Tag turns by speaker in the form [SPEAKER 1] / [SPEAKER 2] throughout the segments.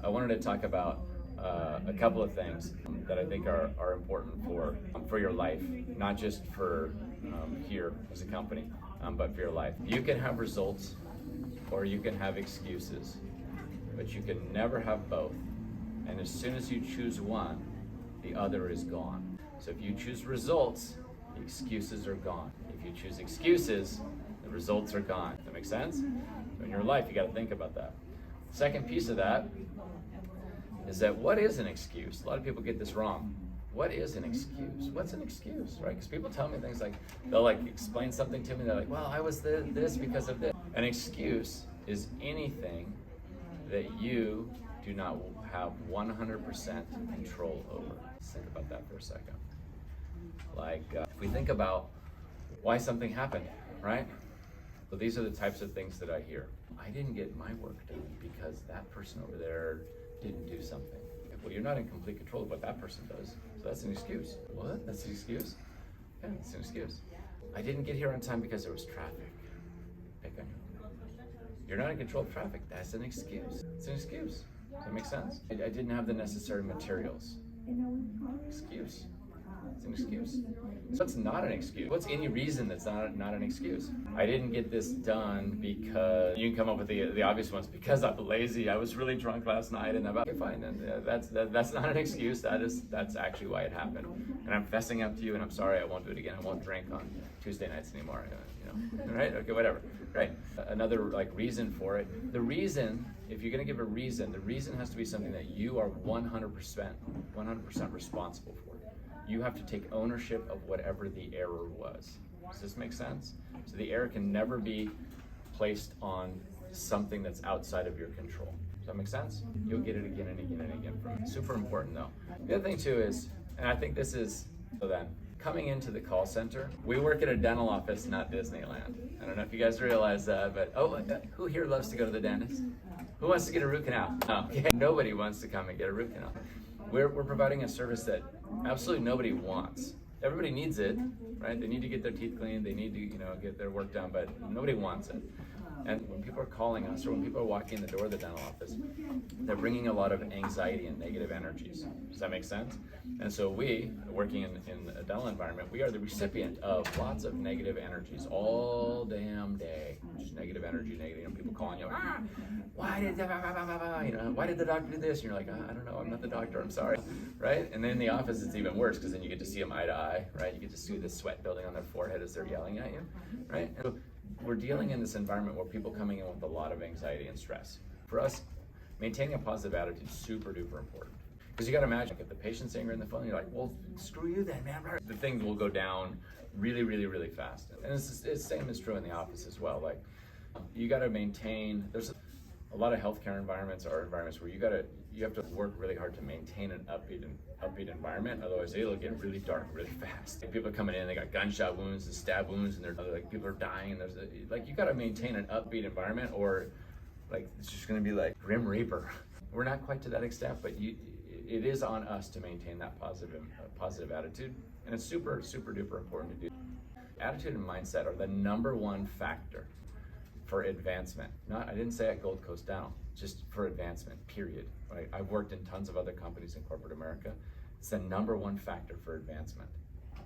[SPEAKER 1] I wanted to talk about a couple of things that I think are important for your life, not just for here as a company, but for your life. You can have results or you can have excuses, but you can never have both. And as soon as you choose one, the other is gone. So if you choose results, the excuses are gone. If you choose excuses, the results are gone. Does that make sense? So in your life, you got to think about that. The second piece of that is that what is an excuse? A lot of people get this wrong. What is an excuse? What's an excuse, right? Because people tell me things like, they'll like explain something to me, they're like, well, I was this because of this. An excuse is anything that you do not have 100% control over. Let's think about that for a second. Like, if we think about why something happened, right? So these are the types of things that I hear. I didn't get my work done because that person over there didn't do something. Well, you're not in complete control of what that person does, so that's an excuse. What? That's an excuse? Yeah, that's an excuse. I didn't get here on time because there was traffic. Okay. You're not in control of traffic. That's an excuse. It's an excuse. Does that make sense? I didn't have the necessary materials. Excuse. It's an excuse. So it's not an excuse. What's any reason that's not an excuse? I didn't get this done because you can come up with the obvious ones. Because I'm lazy. I was really drunk last night, and I'm okay, fine. And that's not an excuse. That's actually why it happened. And I'm fessing up to you, and I'm sorry. I won't do it again. I won't drink on Tuesday nights anymore. Right? Okay, whatever. Right. Another reason for it. The reason, if you're going to give a reason, the reason has to be something that you are 100% responsible for. You have to take ownership of whatever the error was. Does this make sense? So the error can never be placed on something that's outside of your control. Does that make sense? You'll get it again and again and again from it. Super important though. The other thing too is, and I think this is, so then, coming into the call center, we work at a dental office, not Disneyland. I don't know if you guys realize that, but who here loves to go to the dentist? Who wants to get a root canal? No, okay. Nobody wants to come and get a root canal. We're providing a service that absolutely nobody wants. Everybody needs it, right? They need to get their teeth cleaned, they need to, get their work done, but nobody wants it. And when people are calling us, or when people are walking in the door of the dental office, they're bringing a lot of anxiety and negative energies. Does that make sense? And so we, working in a dental environment, we are the recipient of lots of negative energies all damn day. Just negative energy, people calling you, why did the doctor do this? And you're like, I don't know, I'm not the doctor, I'm sorry, right? And then in the office, it's even worse, because then you get to see them eye to eye, right? You get to see the sweat building on their forehead as they're yelling at you, right? And so we're dealing in this environment where people coming in with a lot of anxiety and stress. For us, maintaining a positive attitude is super duper important. Because you gotta imagine, if the patient's angry on the phone, you're like, well, screw you then, man. The thing will go down really, really, really fast. And it's the same is true in the office as well. Like, you gotta maintain, there's a lot of healthcare environments or environments where you have to work really hard to maintain an upbeat environment. Otherwise, it'll get really dark really fast. Like, people are coming in, they got gunshot wounds and stab wounds, and they're like, people are dying. And you got to maintain an upbeat environment, or like it's just going to be like Grim Reaper. We're not quite to that extent, but it is on us to maintain that positive attitude, and it's super super duper important to do. Attitude and mindset are the number one factor for advancement. I didn't say at Gold Coast Dental, just for advancement, period. Right? I've worked in tons of other companies in corporate America. It's the number one factor for advancement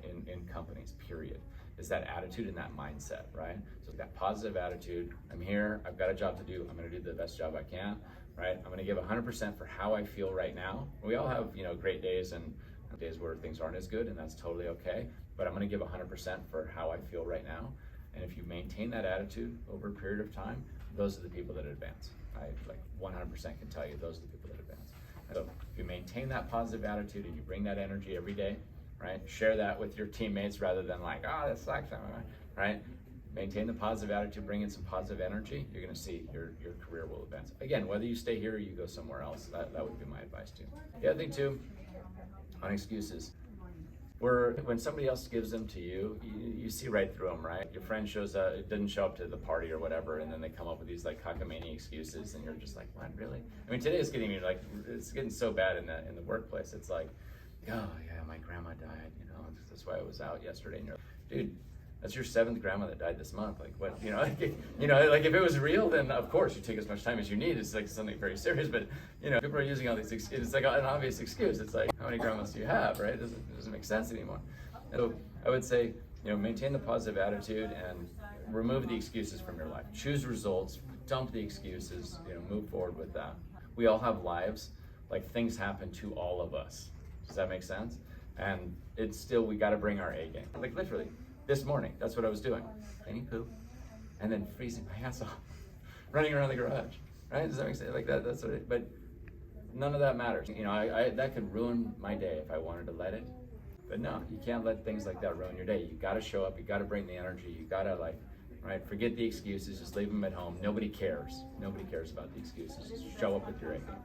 [SPEAKER 1] in companies, period, is that attitude and that mindset, right? So that positive attitude, I'm here, I've got a job to do, I'm gonna do the best job I can, right? I'm gonna give 100% for how I feel right now. We all have, great days and days where things aren't as good, and that's totally okay, but I'm gonna give 100% for how I feel right now. And if you maintain that attitude over a period of time, those are the people that advance. I 100% can tell you those are the people that advance. So if you maintain that positive attitude and you bring that energy every day, right? Share that with your teammates rather than like, that sucks, right? Maintain the positive attitude, bring in some positive energy, you're gonna see your career will advance. Again, whether you stay here or you go somewhere else, that would be my advice too. The other thing too, on excuses, when somebody else gives them to you, you see right through them, right? Your friend didn't show up to the party or whatever, and then they come up with these cockamamie excuses, and you're just like, what, really? I mean, today is it's getting so bad in the workplace. It's like, oh yeah, my grandma died, that's why I was out yesterday. And you're like, dude, That's your seventh grandma that died this month. Like what, like, like if it was real, then of course you take as much time as you need. It's like something very serious, but people are using all these excuses. It's like an obvious excuse. It's like, how many grandmas do you have, right? It doesn't make sense anymore. So I would say, maintain the positive attitude and remove the excuses from your life. Choose results, dump the excuses, move forward with that. We all have lives, like things happen to all of us. Does that make sense? And it's still, we got to bring our A game. Like literally, this morning, that's what I was doing. Cleaning poop, and then freezing my ass off, running around the garage, right? Does that make sense? Like that, that's what it, but none of that matters. That could ruin my day if I wanted to let it. But no, you can't let things like that ruin your day. You got to show up, you got to bring the energy, you got to forget the excuses, just leave them at home. Nobody cares. Nobody cares about the excuses. Just show up with your A game.